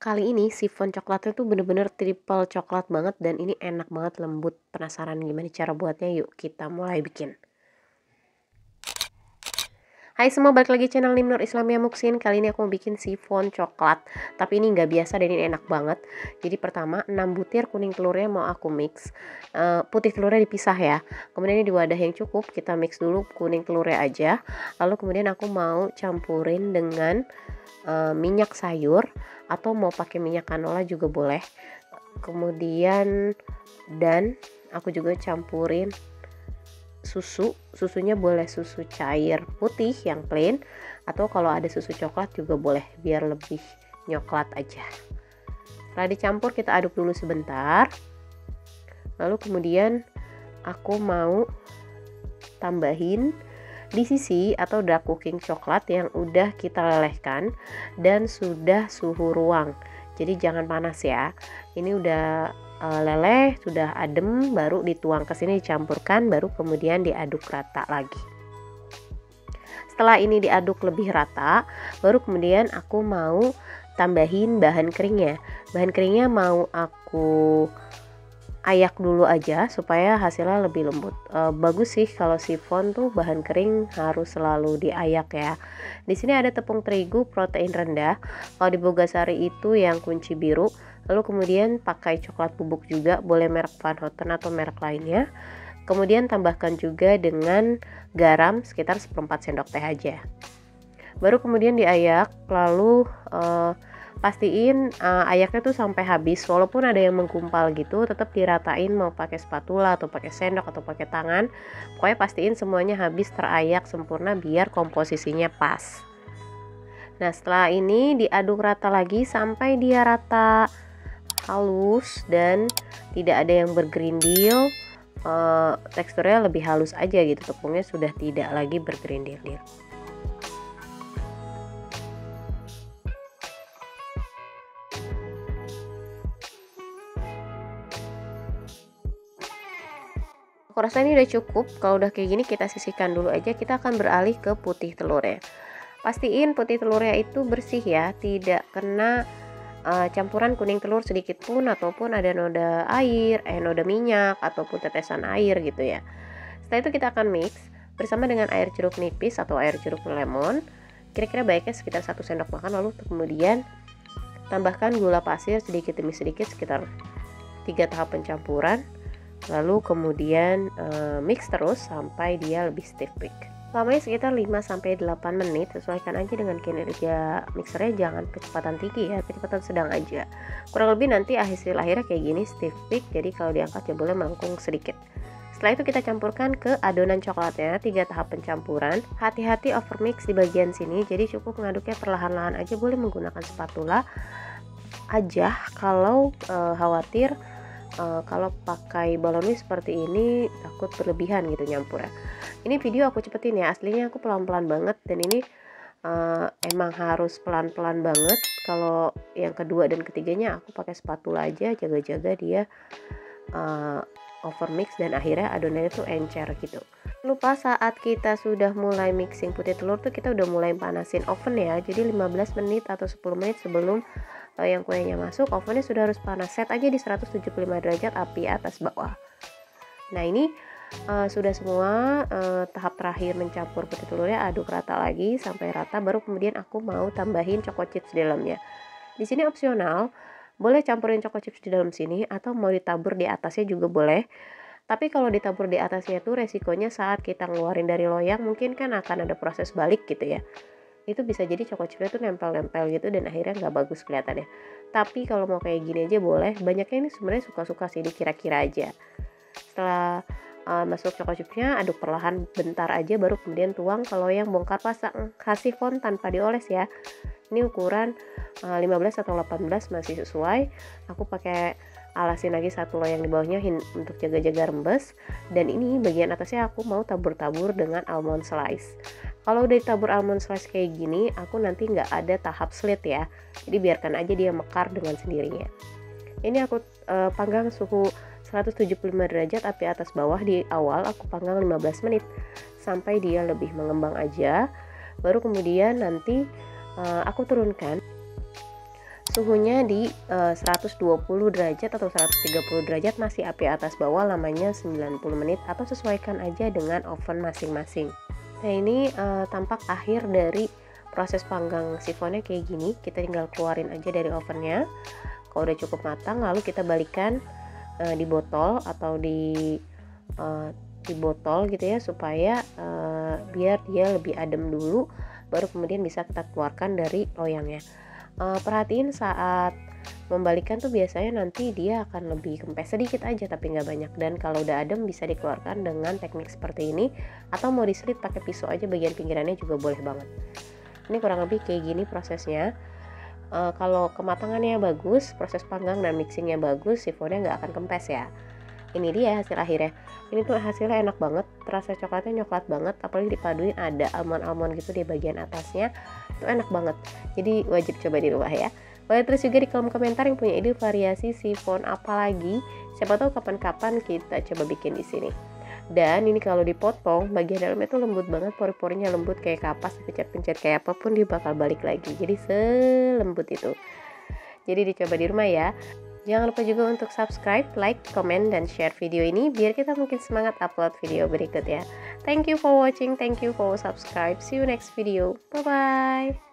Kali ini sifon coklatnya tuh bener-bener triple coklat banget dan ini enak banget, lembut. Penasaran gimana cara buatnya? Yuk kita mulai bikin. Hai semua, balik lagi channel Nimnur Islamia Muksin. Kali ini aku mau bikin sifon coklat, tapi ini nggak biasa dan ini enak banget. Jadi pertama 6 butir kuning telurnya mau aku mix. Putih telurnya dipisah ya. Kemudian ini di wadah yang cukup kita mix dulu kuning telurnya aja. Lalu kemudian aku mau campurin dengan minyak sayur atau mau pakai minyak canola juga boleh. Kemudian dan aku juga campurin susunya boleh susu cair putih yang plain atau kalau ada susu coklat juga boleh biar lebih nyoklat aja. Setelah dicampur kita aduk dulu sebentar, lalu kemudian aku mau tambahin di sisi atau dark cooking coklat yang udah kita lelehkan dan sudah suhu ruang, jadi jangan panas ya. Ini udah leleh, sudah adem, baru dituang ke sini dicampurkan, baru kemudian diaduk rata lagi. Setelah ini diaduk lebih rata, baru kemudian aku mau tambahin bahan keringnya. Bahan keringnya mau aku ayak dulu aja supaya hasilnya lebih lembut. Bagus sih kalau sifon tuh bahan kering harus selalu diayak ya. Di sini ada tepung terigu protein rendah. Kalau di Bogasari itu yang kunci biru. Lalu kemudian pakai coklat bubuk juga, boleh merek Van Houten atau merek lainnya. Kemudian tambahkan juga dengan garam sekitar 1/4 sendok teh aja. Baru kemudian diayak, lalu pastiin ayaknya tuh sampai habis. Walaupun ada yang menggumpal gitu, tetap diratain mau pakai spatula atau pakai sendok atau pakai tangan. Pokoknya pastiin semuanya habis terayak sempurna biar komposisinya pas. Nah setelah ini diaduk rata lagi sampai dia rata, halus dan tidak ada yang bergerindil. Teksturnya lebih halus aja gitu, tepungnya sudah tidak lagi bergerindil. Aku rasa ini udah cukup. Kalau udah kayak gini kita sisihkan dulu aja. Kita akan beralih ke putih telurnya. Pastiin putih telurnya itu bersih ya, tidak kena campuran kuning telur sedikit pun ataupun ada noda air, noda minyak ataupun tetesan air gitu ya. Setelah itu kita akan mix bersama dengan air jeruk nipis atau air jeruk lemon. Kira-kira baiknya sekitar 1 sendok makan. Lalu kemudian tambahkan gula pasir sedikit demi sedikit sekitar 3 tahap pencampuran. Lalu kemudian mix terus sampai dia lebih stiff thick. Lamanya sekitar 5-8 menit, sesuaikan aja dengan kinerja mixernya, jangan kecepatan tinggi ya, kecepatan sedang aja. Kurang lebih nanti hasil akhirnya kayak gini, stiff thick, jadi kalau diangkat ya boleh melengkung sedikit. Setelah itu kita campurkan ke adonan coklatnya, 3 tahap pencampuran. Hati-hati overmix di bagian sini, jadi cukup mengaduknya perlahan-lahan aja, boleh menggunakan spatula aja kalau khawatir kalau pakai balon whisk seperti ini takut berlebihan gitu nyampurnya. Ini video aku cepetin ya, aslinya aku pelan-pelan banget dan ini emang harus pelan-pelan banget. Kalau yang kedua dan ketiganya aku pakai spatula aja, jaga-jaga dia overmix dan akhirnya adonannya tuh encer gitu. Lupa saat kita sudah mulai mixing putih telur tuh kita udah mulai panasin oven ya, jadi 15 menit atau 10 menit sebelum yang kuenya masuk, ovennya sudah harus panas. Set aja di 175 derajat api atas bawah. Nah ini sudah semua. Tahap terakhir mencampur putih telurnya, aduk rata lagi sampai rata, baru kemudian aku mau tambahin choco chips di dalamnya. Di sini opsional, boleh campurin choco chips di dalam sini atau mau ditabur di atasnya juga boleh. Tapi kalau ditabur di atasnya tuh resikonya saat kita ngeluarin dari loyang mungkin kan akan ada proses balik gitu ya. Itu bisa jadi choco chipnya tuh nempel-nempel gitu dan akhirnya nggak bagus kelihatannya. Tapi kalau mau kayak gini aja boleh. Banyaknya ini sebenarnya suka-suka sih, dikira-kira aja. Setelah masuk choco chipnya, aduk perlahan bentar aja, baru kemudian tuang ke loyang bongkar pasang. Kasih font tanpa dioles ya. Ini ukuran 15 atau 18 masih sesuai. Aku pakai alasin lagi satu loyang di bawahnya untuk jaga-jaga rembes. Dan ini bagian atasnya aku mau tabur-tabur dengan almond slice. Kalau udah ditabur almond slice kayak gini, aku nanti nggak ada tahap slit ya. Jadi biarkan aja dia mekar dengan sendirinya. Ini aku panggang suhu 175 derajat api atas bawah. Di awal aku panggang 15 menit sampai dia lebih mengembang aja. Baru kemudian nanti aku turunkan Suhunya di 120 derajat atau 130 derajat, masih api atas bawah, lamanya 90 menit atau sesuaikan aja dengan oven masing-masing. Nah ini tampak akhir dari proses panggang sifonnya kayak gini. Kita tinggal keluarin aja dari ovennya. Kalau udah cukup matang, lalu kita balikan di botol atau di botol gitu ya, supaya biar dia lebih adem dulu, baru kemudian bisa kita keluarkan dari loyangnya. Perhatiin saat membalikan tuh biasanya nanti dia akan lebih kempes sedikit aja, tapi nggak banyak. Dan kalau udah adem bisa dikeluarkan dengan teknik seperti ini, atau mau dislit pakai pisau aja bagian pinggirannya juga boleh banget. Ini kurang lebih kayak gini prosesnya. Kalau kematangannya bagus, proses panggang dan mixingnya bagus, sifonnya nggak akan kempes ya. Ini dia hasil akhirnya. Ini tuh hasilnya enak banget, rasa coklatnya coklat banget, apalagi dipaduin ada almond-almond gitu di bagian atasnya, itu enak banget. Jadi wajib coba di rumah ya. Boleh tulis juga di kolom komentar yang punya ide variasi sifon apa lagi, siapa tahu kapan-kapan kita coba bikin di sini. Dan ini kalau dipotong, bagian dalamnya tuh lembut banget, pori-porinya lembut kayak kapas, pencet-pencet kayak apapun dia bakal balik lagi. Jadi selembut itu. Jadi dicoba di rumah ya. Jangan lupa juga untuk subscribe, like, komen, dan share video ini biar kita makin semangat upload video berikut ya. Thank you for watching, thank you for subscribe. See you next video. Bye-bye.